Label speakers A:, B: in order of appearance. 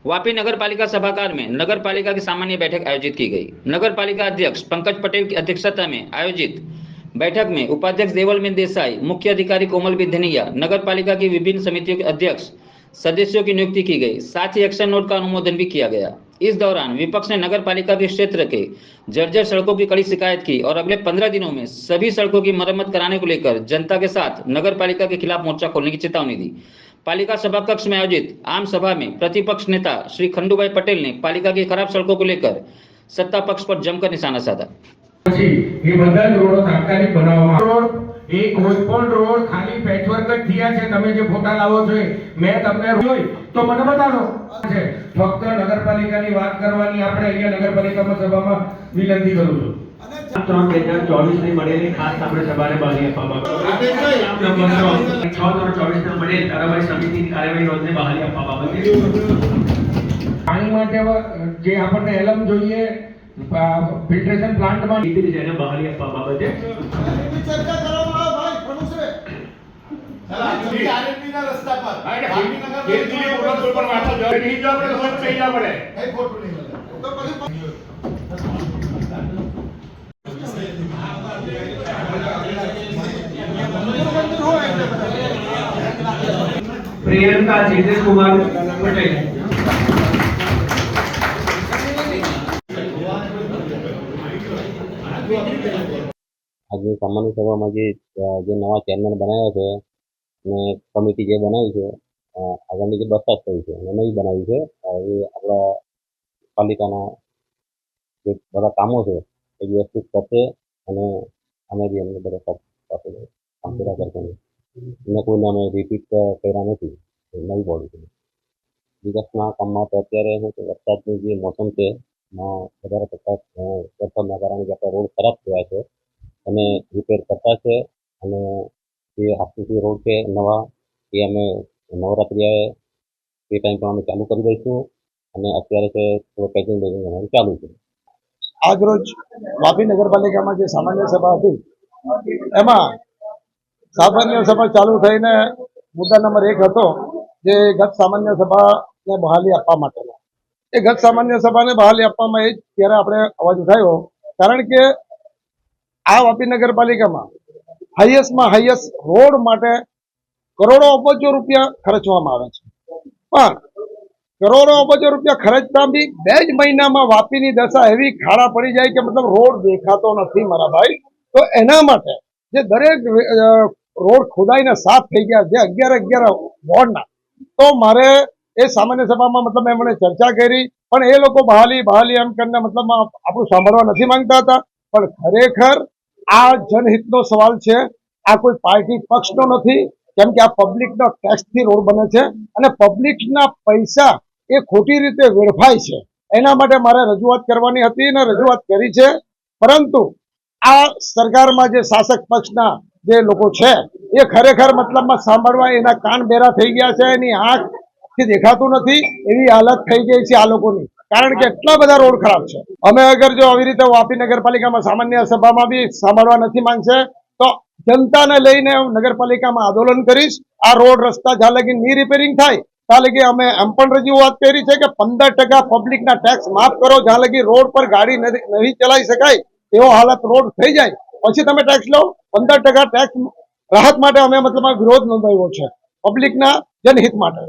A: वापी नगर पालिका सभागार में नगर पालिका की सामान्य बैठक आयोजित की गई। नगर पालिका अध्यक्ष पंकज पटेल की अध्यक्षता में आयोजित बैठक में उपाध्यक्ष देवलमेन देसाई, मुख्य अधिकारी कोमल बिधनिया, नगर पालिका की विभिन्न समितियों के अध्यक्ष सदस्यों की नियुक्ति की गई। साथ ही एक्शन नोट का अनुमोदन भी किया गया। इस दौरान विपक्ष ने नगर पालिका के क्षेत्र के जर्जर सड़कों की कड़ी शिकायत की और अगले 15 दिनों में सभी सड़कों की मरम्मत कराने को लेकर जनता के साथ नगर पालिका के खिलाफ मोर्चा खोलने की चेतावनी दी। पालिका सभा कक्ष में आयोजित आम सभा में प्रतिपक्ष नेता श्री खंडूभाई पटेल ने पालिका की खराब सड़कों को लेकर सत्ता पक्ष पर जमकर निशाना साधा।
B: रोड खाली पेचवर्क ज थिया छे। तमे जे फोटा लावो छो मैं तमने જોઈ તો મને બતાવો છે। ફક્ત નગરપાલિકાની વાત કરવાની આપણે અહીંયા નગરપાલિકામાં સભામાં વિનંતી કરું છું। અને 3/2024 ની મળેલી ખાસ આપણે સભાને બહાલી આપવામાં આવે છે। 6/2024 ના મળેલ કારવાઈ સમિતિની કાર્યવાહી નોંધને બહાલી આપવામાં આવે છે। પાણી માટે જે આપણને એલમ જોઈએ ફિલ્ટરેશન પ્લાન્ટમાં નીતિ જેને બહાલી આપવામાં આવે છે। ચર્ચા કરવામાં આવે ભાઈ પ્રમુખ છે ચલા આરએનબી ના રસ્તા પર ભાઈ ગાંધીનગર જે દિલ્હી પ્રોટોકોલ પર વાતો જઈ નહીં જો આપણે સમજ થઈ જા પડે કઈ ખોટું નહીં મળે તો પછી प्रियंका जितेश कुमार पटेल।
C: आज सामान्य सभा में जो नवा चेरमेन बनाया है ने कमिटी जो बनाई है आगामी जो बरसात थी है नवी बनाई है ये अपना पालिका जो बड़ा कामों है ये व्यवस्थित करते अमे भी अमे बड़ा काम पूरा करते हैं कोई अमे रिपीट कर्या नहीं नवी बॉडी है विकासना काम में तो अत्यारे वरसादनी जो मौसम है वधारे पड़ता वरसादना कारणे आपणा रोड खराब थया छे અને રિપેર કરતા છે અને જે આરસીસી રોડ છે નવા એ અમે નવરાત્રિ આવે એ ટાઈમ પણ અમે ચાલુ કરી દઈશું અને અત્યારે છે થોડો પેકિંગ અમારું ચાલુ છે।
D: આજ રોજ વાપી નગરપાલિકામાં જે સામાન્ય સભા હતી એમાં સામાન્ય સભા ચાલુ થઈને મુદ્દા નંબર 1 હતો જે ગત સામાન્ય સભાને બહાલી આપવા માટેનો। એ ગત સામાન્ય સભાને બહાલી આપવામાં એ ત્યારે આપણે અવાજ ઉઠાવ્યો કારણ કે આ વાપી નગરપાલિકામાં હાઈએસ્ટમાં હાઈએસ્ટ રોડ માટે કરોડો અબજો રૂપિયા ખર્ચવામાં આવે છે પણ કરોડો અબજો રૂપિયા ખર્ચતા બી 2 જ મહિનામાં વાપીની દશા એવી ખાડા પડી જાય કે મતલબ રોડ દેખાતો નથી મારા ભાઈ। તો એના માટે જે દરેક રોડ ખોદાઈને સાફ થઈ ગયા જે 11 વોર્ડના તો મારે એ સામાન્ય સભામાં મતલબ એમણે ચર્ચા કરી પણ એ લોકો બહાલી એમ કરીને મતલબ આપણું સાંભળવા નથી માંગતા હતા પણ ખરેખર આ જનહિતનો સવાલ છે। આ કોઈ પાર્ટી પક્ષનો નથી કેમ કે આ પબ્લિકનો ટેક્સથી રોડ બને છે અને પબ્લિકના પૈસા એ ખોટી રીતે વેડફાય છે એના માટે મારે રજૂઆત કરવાની હતી અને રજૂઆત કરી છે પરંતુ આ સરકારમાં જે શાસક પક્ષના જે લોકો છે એ ખરેખર મતલબમાં સાંભળવા એના કાન બેરા થઈ ગયા છે એની આંખથી દેખાતું નથી એવી હાલત થઈ ગઈ છે આ લોકોની કારણ કે એટલા બધા રોડ ખરાબ છે। અમે અગર જો આવી રીતે વાપી નગરપાલિકામાં સામાન્ય સભામાં બી સાંભળવા નથી માંગશે તો જનતાને લઈને નગરપાલિકામાં આંદોલન કરીશ। આ રોડ રસ્તા જ્યાં લગી ની રિપેરિંગ થાય ત્યાં લગી અમે એમ પણ રજૂઆત કરી છે કે 15% પબ્લિકના ટેક્સ માફ કરો જ્યાં લગી રોડ પર ગાડી નહીં ચલાવી શકાય એવો હાલત રોડ થઈ જાય પછી તમે ટેક્સ લો। 15% ટેક્સ રાહત માટે અમે મતલબ વિરોધ નોંધાવ્યો છે પબ્લિકના જનહિત માટે।